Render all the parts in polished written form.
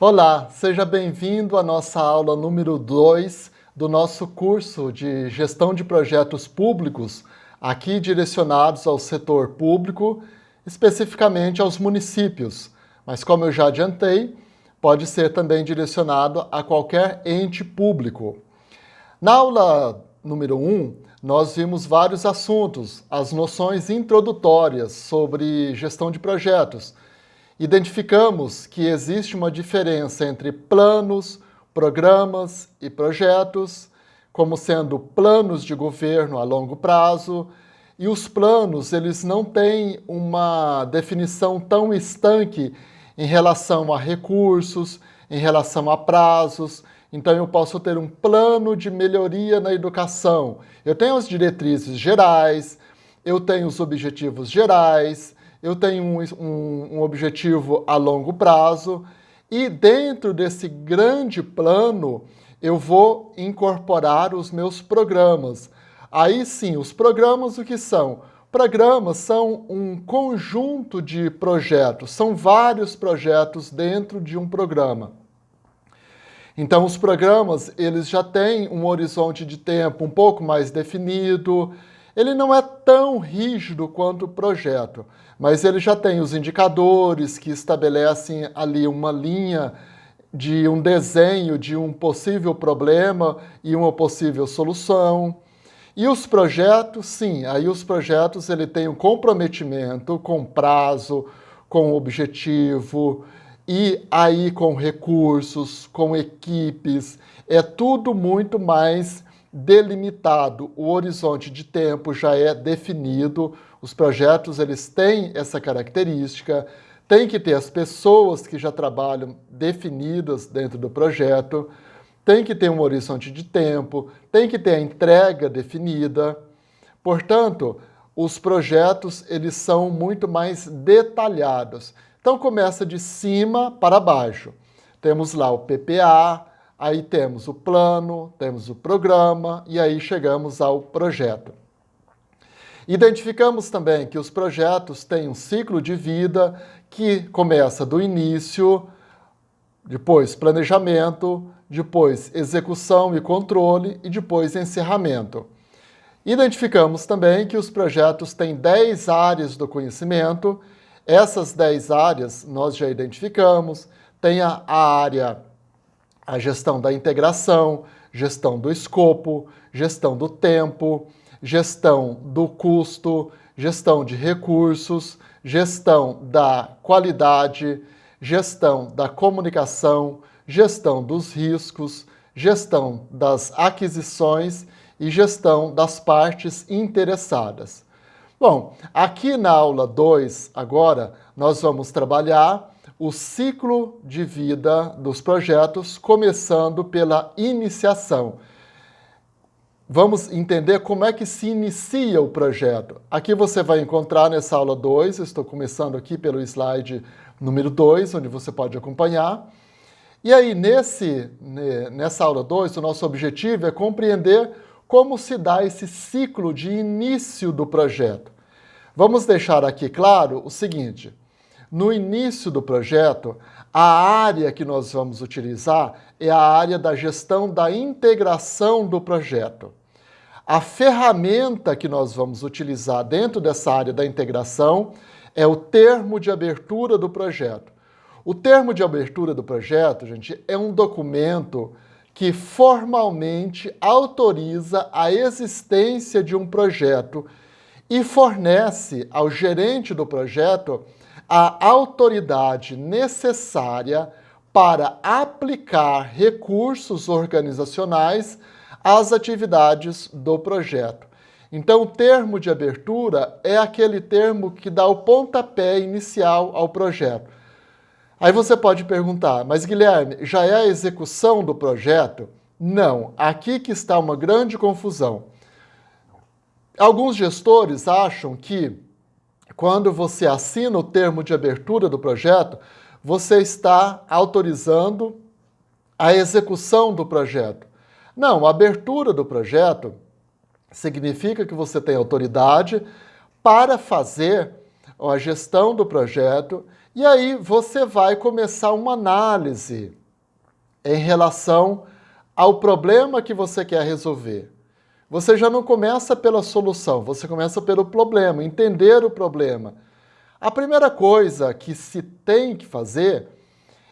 Olá, seja bem-vindo à nossa aula número 2 do nosso curso de Gestão de Projetos Públicos, aqui direcionados ao setor público, especificamente aos municípios. Mas como eu já adiantei, pode ser também direcionado a qualquer ente público. Na aula número 1, nós vimos vários assuntos, as noções introdutórias sobre gestão de projetos. Identificamos que existe uma diferença entre planos, programas e projetos, como sendo planos de governo a longo prazo, e os planos eles não têm uma definição tão estanque em relação a recursos, em relação a prazos. Então eu posso ter um plano de melhoria na educação. Eu tenho as diretrizes gerais, eu tenho os objetivos gerais, eu tenho um objetivo a longo prazo e dentro desse grande plano eu vou incorporar os meus programas. Aí sim, os programas o que são? Programas são um conjunto de projetos, são vários projetos dentro de um programa. Então os programas eles já têm um horizonte de tempo um pouco mais definido, ele não é tão rígido quanto o projeto, mas ele já tem os indicadores que estabelecem ali uma linha de um desenho de um possível problema e uma possível solução. E os projetos, sim, aí os projetos ele tem um comprometimento com prazo, com objetivo, e aí com recursos, com equipes, é tudo muito mais delimitado, o horizonte de tempo já é definido, os projetos eles têm essa característica, tem que ter as pessoas que já trabalham definidas dentro do projeto, tem que ter um horizonte de tempo, tem que ter a entrega definida. Portanto, os projetos eles são muito mais detalhados. Então começa de cima para baixo. Temos lá o PPA, aí temos o plano, temos o programa e aí chegamos ao projeto. Identificamos também que os projetos têm um ciclo de vida que começa do início, depois planejamento, depois execução e controle e depois encerramento. Identificamos também que os projetos têm 10 áreas do conhecimento. Essas 10 áreas nós já identificamos. Tem a gestão da integração, gestão do escopo, gestão do tempo, gestão do custo, gestão de recursos, gestão da qualidade, gestão da comunicação, gestão dos riscos, gestão das aquisições e gestão das partes interessadas. Bom, aqui na aula 2, agora, nós vamos trabalhar o ciclo de vida dos projetos, começando pela iniciação. Vamos entender como é que se inicia o projeto. Aqui você vai encontrar nessa aula 2, estou começando aqui pelo slide número 2, onde você pode acompanhar. E aí, nessa aula 2, o nosso objetivo é compreender como se dá esse ciclo de início do projeto. Vamos deixar aqui claro o seguinte: no início do projeto, a área que nós vamos utilizar é a área da gestão da integração do projeto. A ferramenta que nós vamos utilizar dentro dessa área da integração é o termo de abertura do projeto. O termo de abertura do projeto, gente, é um documento que formalmente autoriza a existência de um projeto e fornece ao gerente do projeto a autoridade necessária para aplicar recursos organizacionais às atividades do projeto. Então, o termo de abertura é aquele termo que dá o pontapé inicial ao projeto. Aí você pode perguntar, mas Guilherme, já é a execução do projeto? Não, aqui que está uma grande confusão. Alguns gestores acham que quando você assina o termo de abertura do projeto, você está autorizando a execução do projeto. Não, a abertura do projeto significa que você tem autoridade para fazer a gestão do projeto E aí você vai começar uma análise em relação ao problema que você quer resolver. Você já não começa pela solução, você começa pelo problema, entender o problema. A primeira coisa que se tem que fazer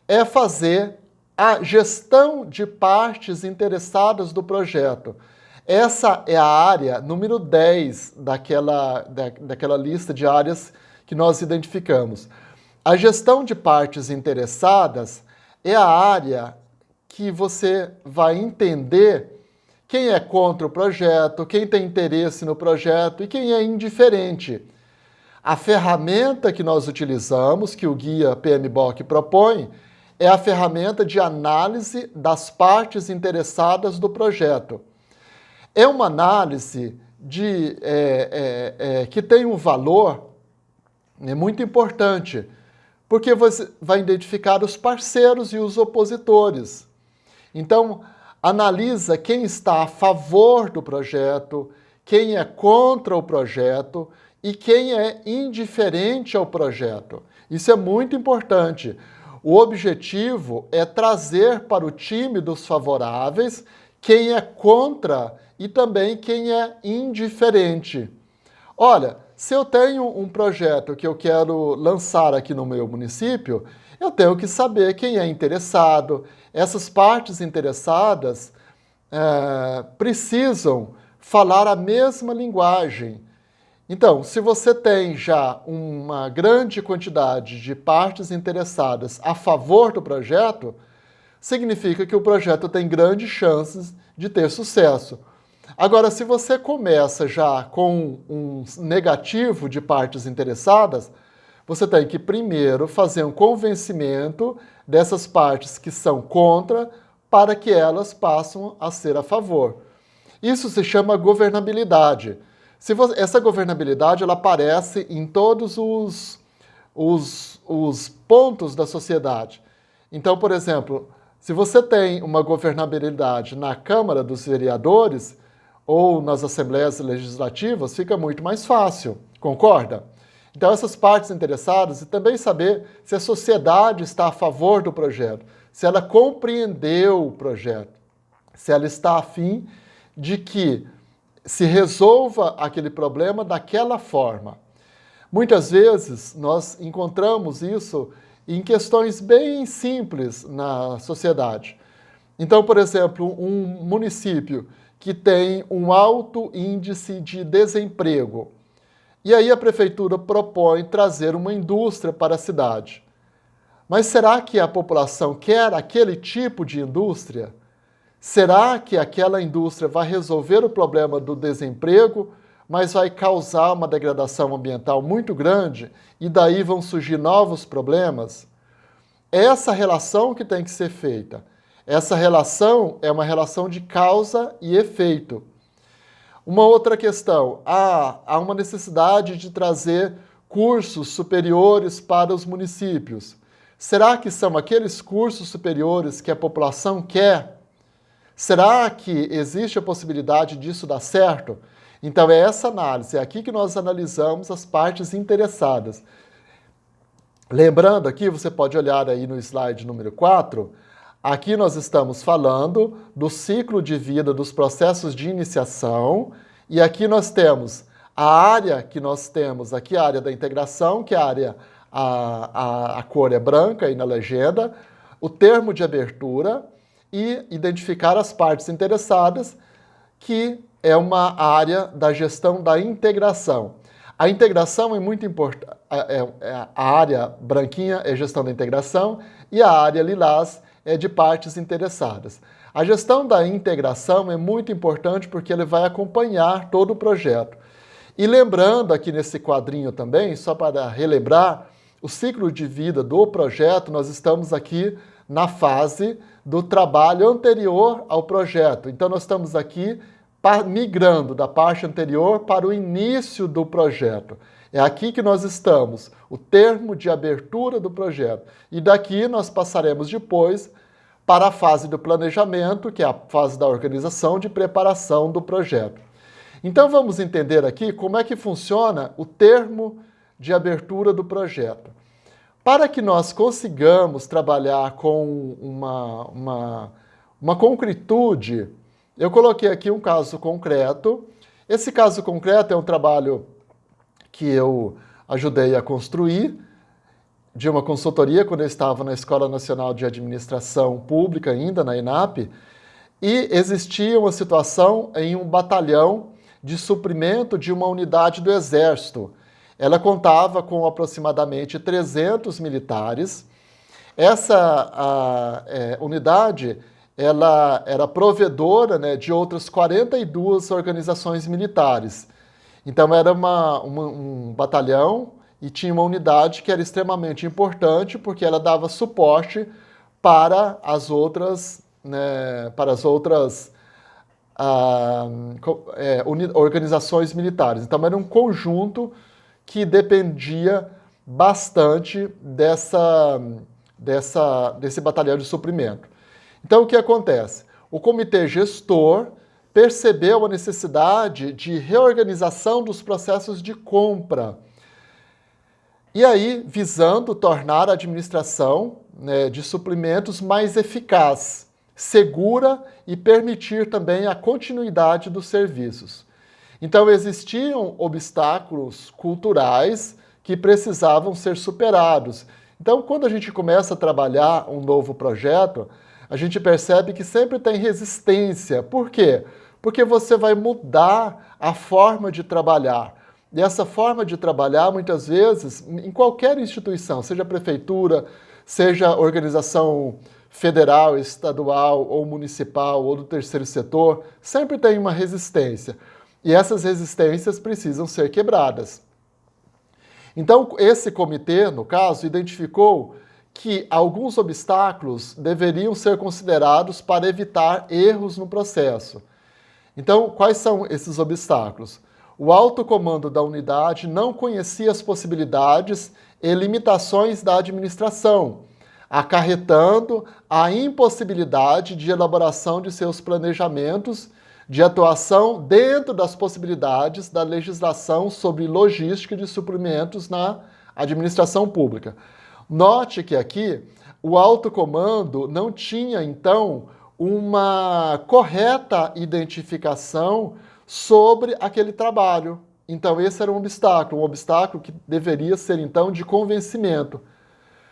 é fazer a gestão de partes interessadas do projeto. Essa é a área número 10 daquela lista de áreas que nós identificamos. A gestão de partes interessadas é a área que você vai entender quem é contra o projeto, quem tem interesse no projeto e quem é indiferente. A ferramenta que nós utilizamos, que o guia PMBOK propõe, é a ferramenta de análise das partes interessadas do projeto. É uma análise que tem um valor muito importante, porque você vai identificar os parceiros e os opositores. Então, analisa quem está a favor do projeto, quem é contra o projeto e quem é indiferente ao projeto. Isso é muito importante. O objetivo é trazer para o time dos favoráveis quem é contra e também quem é indiferente. Olha, se eu tenho um projeto que eu quero lançar aqui no meu município, eu tenho que saber quem é interessado. Essas partes interessadas precisam falar a mesma linguagem. Então, se você tem já uma grande quantidade de partes interessadas a favor do projeto, significa que o projeto tem grandes chances de ter sucesso. Agora, se você começa já com um negativo de partes interessadas, você tem que primeiro fazer um convencimento dessas partes que são contra para que elas passem a ser a favor. Isso se chama governabilidade. Essa governabilidade ela aparece em todos os pontos da sociedade. Então, por exemplo, se você tem uma governabilidade na Câmara dos Vereadores ou nas Assembleias Legislativas, fica muito mais fácil, concorda? Então, essas partes interessadas e também saber se a sociedade está a favor do projeto, se ela compreendeu o projeto, se ela está a fim de que se resolva aquele problema daquela forma. Muitas vezes nós encontramos isso em questões bem simples na sociedade. Então, por exemplo, um município que tem um alto índice de desemprego, e aí a prefeitura propõe trazer uma indústria para a cidade. Mas será que a população quer aquele tipo de indústria? Será que aquela indústria vai resolver o problema do desemprego, mas vai causar uma degradação ambiental muito grande e daí vão surgir novos problemas? É essa relação que tem que ser feita. Essa relação é uma relação de causa e efeito. Uma outra questão, há uma necessidade de trazer cursos superiores para os municípios. Será que são aqueles cursos superiores que a população quer? Será que existe a possibilidade disso dar certo? Então é essa análise, é aqui que nós analisamos as partes interessadas. Lembrando aqui, você pode olhar aí no slide número 4, aqui nós estamos falando do ciclo de vida dos processos de iniciação e aqui nós temos a área que nós temos, aqui a área da integração, que é a área, a cor é branca aí na legenda, o termo de abertura e identificar as partes interessadas, que é uma área da gestão da integração. A integração é muito importante, a área branquinha é gestão da integração e a área lilás é de partes interessadas. A gestão da integração é muito importante porque ele vai acompanhar todo o projeto. E lembrando aqui nesse quadrinho também, só para relembrar, o ciclo de vida do projeto, nós estamos aqui na fase do trabalho anterior ao projeto. Então, nós estamos aqui migrando da parte anterior para o início do projeto. É aqui que nós estamos, o termo de abertura do projeto. E daqui nós passaremos depois para a fase do planejamento, que é a fase da organização de preparação do projeto. Então vamos entender aqui como é que funciona o termo de abertura do projeto. Para que nós consigamos trabalhar com uma concretude, eu coloquei aqui um caso concreto. Esse caso concreto é um trabalho que eu ajudei a construir, de uma consultoria, quando eu estava na Escola Nacional de Administração Pública, ainda na ENAP, e existia uma situação em um batalhão de suprimento de uma unidade do Exército. Ela contava com aproximadamente 300 militares. Essa unidade ela era provedora, né, de outras 42 organizações militares. Então era um batalhão e tinha uma unidade que era extremamente importante porque ela dava suporte para as outras, né, organizações militares. Então era um conjunto que dependia bastante desse batalhão de suprimento. Então, o que acontece? O comitê gestor percebeu a necessidade de reorganização dos processos de compra. E aí, visando tornar a administração, né, de suprimentos mais eficaz, segura e permitir também a continuidade dos serviços. Então, existiam obstáculos culturais que precisavam ser superados. Então, quando a gente começa a trabalhar um novo projeto, a gente percebe que sempre tem resistência. Por quê? Porque você vai mudar a forma de trabalhar. E essa forma de trabalhar, muitas vezes, em qualquer instituição, seja prefeitura, seja organização federal, estadual ou municipal ou do terceiro setor, sempre tem uma resistência. E essas resistências precisam ser quebradas. Então, esse comitê, no caso, identificou que alguns obstáculos deveriam ser considerados para evitar erros no processo. Então, quais são esses obstáculos? O alto comando da unidade não conhecia as possibilidades e limitações da administração, acarretando a impossibilidade de elaboração de seus planejamentos de atuação dentro das possibilidades da legislação sobre logística de suprimentos na administração pública. Note que aqui o alto comando não tinha, então, uma correta identificação sobre aquele trabalho. Então, esse era um obstáculo que deveria ser, então, de convencimento.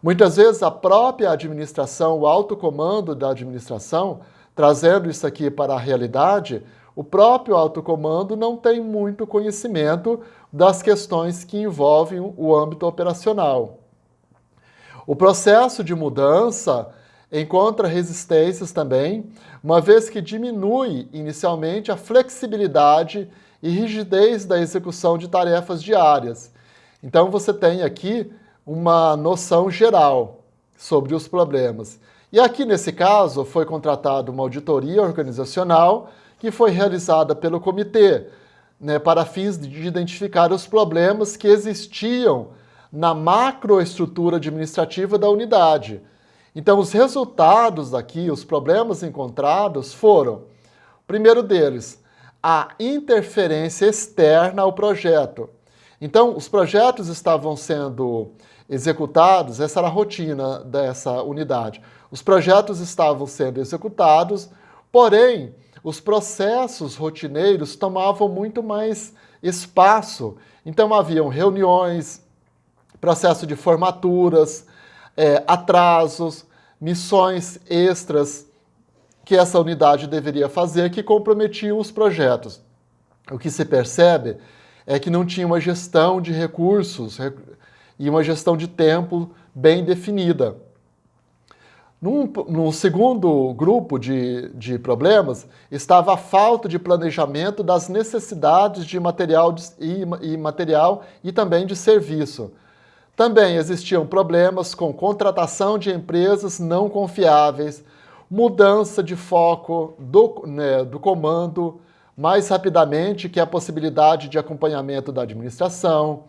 Muitas vezes a própria administração, o alto comando da administração, trazendo isso aqui para a realidade, o próprio alto comando não tem muito conhecimento das questões que envolvem o âmbito operacional. O processo de mudança encontra resistências também, uma vez que diminui inicialmente a flexibilidade e rigidez da execução de tarefas diárias. Então você tem aqui uma noção geral sobre os problemas. E aqui, nesse caso, foi contratada uma auditoria organizacional que foi realizada pelo comitê, né, para fins de identificar os problemas que existiam na macroestrutura administrativa da unidade. Então, os resultados aqui, os problemas encontrados foram, o primeiro deles, a interferência externa ao projeto. Então, os projetos estavam sendo executados, essa era a rotina dessa unidade. Os projetos estavam sendo executados, porém, os processos rotineiros tomavam muito mais espaço. Então, haviam reuniões, processo de formaturas, atrasos, missões extras que essa unidade deveria fazer que comprometiam os projetos. O que se percebe é que não tinha uma gestão de recursos e uma gestão de tempo bem definida. Num segundo grupo de problemas, estava a falta de planejamento das necessidades de material e também de serviço. Também existiam problemas com contratação de empresas não confiáveis, mudança de foco do comando mais rapidamente que a possibilidade de acompanhamento da administração,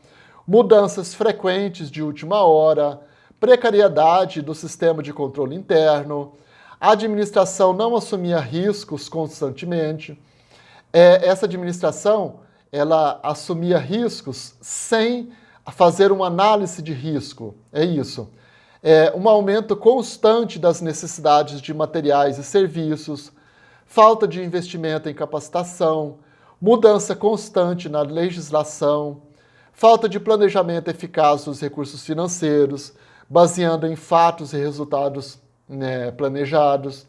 mudanças frequentes de última hora, precariedade do sistema de controle interno, a administração não assumia riscos constantemente. Essa administração, ela assumia riscos sem a fazer uma análise de risco, é isso. Um aumento constante das necessidades de materiais e serviços, falta de investimento em capacitação, mudança constante na legislação, falta de planejamento eficaz dos recursos financeiros, baseando em fatos e resultados, né, planejados.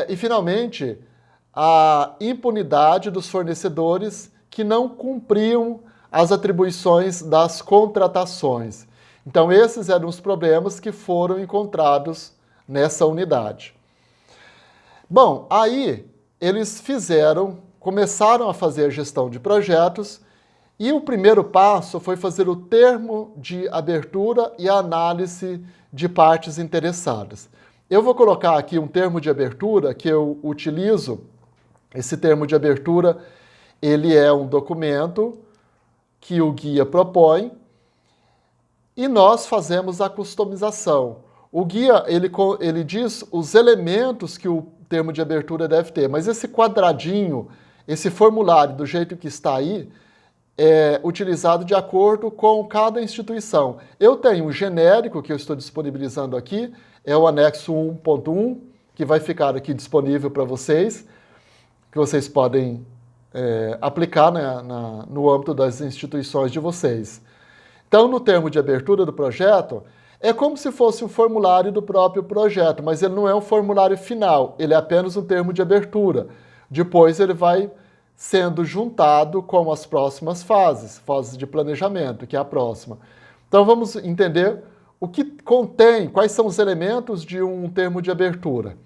E, finalmente, a impunidade dos fornecedores que não cumpriam as atribuições das contratações. Então, esses eram os problemas que foram encontrados nessa unidade. Bom, aí eles começaram a fazer a gestão de projetos e o primeiro passo foi fazer o termo de abertura e a análise de partes interessadas. Eu vou colocar aqui um termo de abertura que eu utilizo. Esse termo de abertura, ele é um documento que o guia propõe e nós fazemos a customização. O guia, ele diz os elementos que o termo de abertura deve ter, mas esse quadradinho, esse formulário do jeito que está aí, é utilizado de acordo com cada instituição. Eu tenho um genérico que eu estou disponibilizando aqui, é o anexo 1.1, que vai ficar aqui disponível para vocês, que vocês podem aplicar no âmbito das instituições de vocês. Então, no termo de abertura do projeto, é como se fosse um formulário do próprio projeto, mas ele não é um formulário final, ele é apenas um termo de abertura. Depois ele vai sendo juntado com as próximas fases de planejamento, que é a próxima. Então vamos entender o que contém, quais são os elementos de um termo de abertura.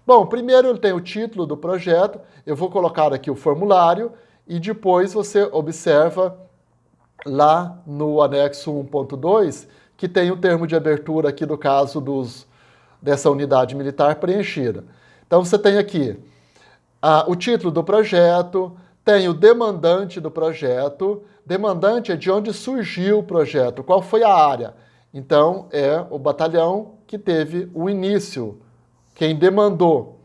Bom, primeiro ele tem o título do projeto, eu vou colocar aqui o formulário e depois você observa lá no anexo 1.2 que tem o termo de abertura aqui do caso dessa unidade militar preenchida. Então você tem aqui o título do projeto, tem o demandante do projeto. Demandante é de onde surgiu o projeto, qual foi a área. Então, é o batalhão que teve o início, quem demandou.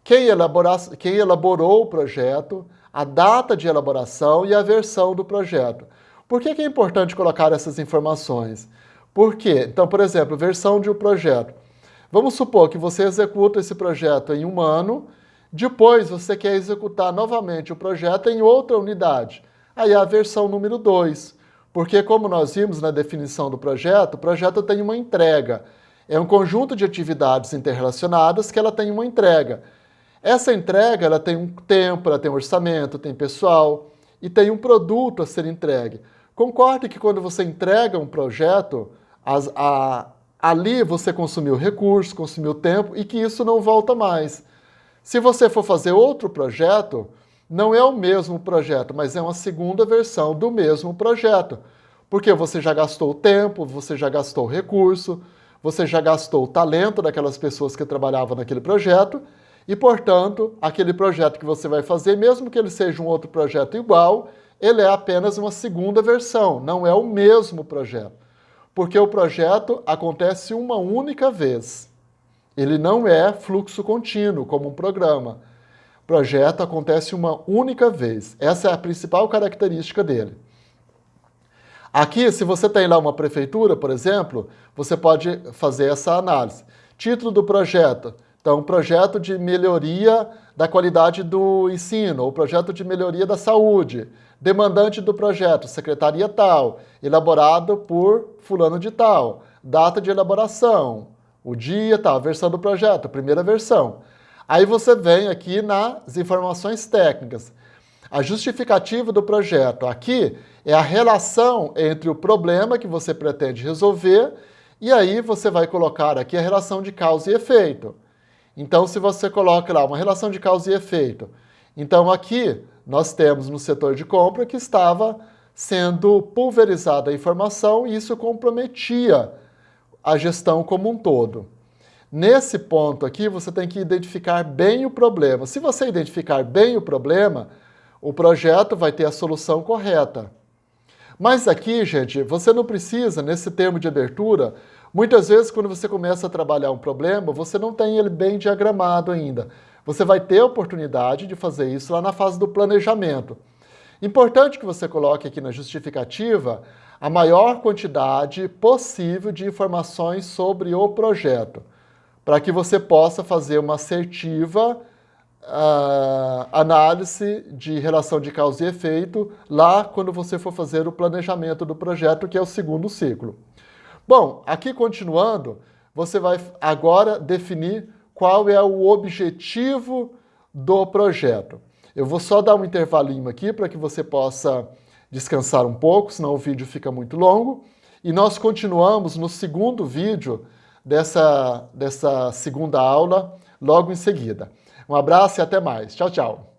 Quem elaborou o projeto, a data de elaboração e a versão do projeto. Por que é importante colocar essas informações? Por quê? Então, por exemplo, versão de um projeto. Vamos supor que você executa esse projeto em 1 ano, depois você quer executar novamente o projeto em outra unidade. Aí é a versão número 2. Porque, como nós vimos na definição do projeto, o projeto tem uma entrega. É um conjunto de atividades interrelacionadas que ela tem uma entrega. Essa entrega ela tem um tempo, ela tem um orçamento, tem pessoal e tem um produto a ser entregue. Concorde que quando você entrega um projeto, ali você consumiu recurso, consumiu tempo e que isso não volta mais. Se você for fazer outro projeto, não é o mesmo projeto, mas é uma segunda versão do mesmo projeto. Porque você já gastou o tempo, você já gastou o recurso, você já gastou o talento daquelas pessoas que trabalhavam naquele projeto e, portanto, aquele projeto que você vai fazer, mesmo que ele seja um outro projeto igual, ele é apenas uma segunda versão, não é o mesmo projeto. Porque o projeto acontece uma única vez. Ele não é fluxo contínuo, como um programa. O projeto acontece uma única vez. Essa é a principal característica dele. Aqui, se você tem lá uma prefeitura, por exemplo, você pode fazer essa análise. Título do projeto. Então, projeto de melhoria da qualidade do ensino, ou projeto de melhoria da saúde. Demandante do projeto, secretaria tal, elaborado por fulano de tal. Data de elaboração. O dia, tá, a versão do projeto, a primeira versão. Aí você vem aqui nas informações técnicas. A justificativa do projeto aqui é a relação entre o problema que você pretende resolver e aí você vai colocar aqui a relação de causa e efeito. Então, se você coloca lá uma relação de causa e efeito, então aqui nós temos no setor de compra que estava sendo pulverizada a informação e isso comprometia a gestão como um todo. Nesse ponto aqui, você tem que identificar bem o problema. Se você identificar bem o problema, o projeto vai ter a solução correta. Mas aqui, gente, você não precisa, nesse termo de abertura, muitas vezes quando você começa a trabalhar um problema, você não tem ele bem diagramado ainda. Você vai ter a oportunidade de fazer isso lá na fase do planejamento. Importante que você coloque aqui na justificativa a maior quantidade possível de informações sobre o projeto, para que você possa fazer uma assertiva análise de relação de causa e efeito lá quando você for fazer o planejamento do projeto, que é o segundo ciclo. Bom, aqui continuando, você vai agora definir qual é o objetivo do projeto. Eu vou só dar um intervalinho aqui para que você possa descansar um pouco, senão o vídeo fica muito longo. E nós continuamos no segundo vídeo dessa segunda aula, logo em seguida. Um abraço e até mais. Tchau, tchau.